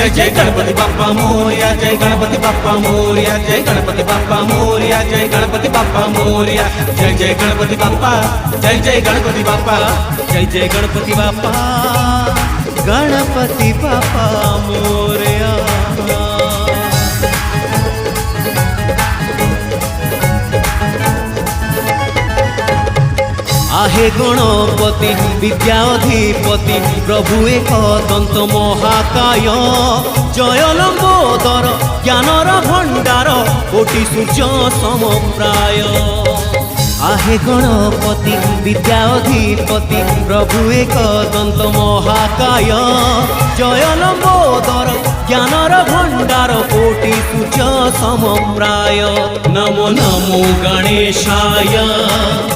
जय जय गणपति बाप्पा मोरया, जय गणपति बाप्पा मोरया, जय गणपति बाप्पा मोरया, जय गणपति बाप्पा मोरया, जय जय गणपति बाप्पा, जय जय गणपति बाप्पा, जय जय गणपति बाप्पा, गणपति बाप्पा मोरया। आहे गणपति विद्याधिपति प्रभु एक दंत महाकाय, जय लंबोदर ज्ञानर भंडार कोटि सूर्य समप्राय। आहे गणपति विद्याधिपति प्रभु एक दंत महाकाय, जय लंबोदर ज्ञानर भंडार कोटि सूर्य समप्राय। नमो नमो गणेशाय।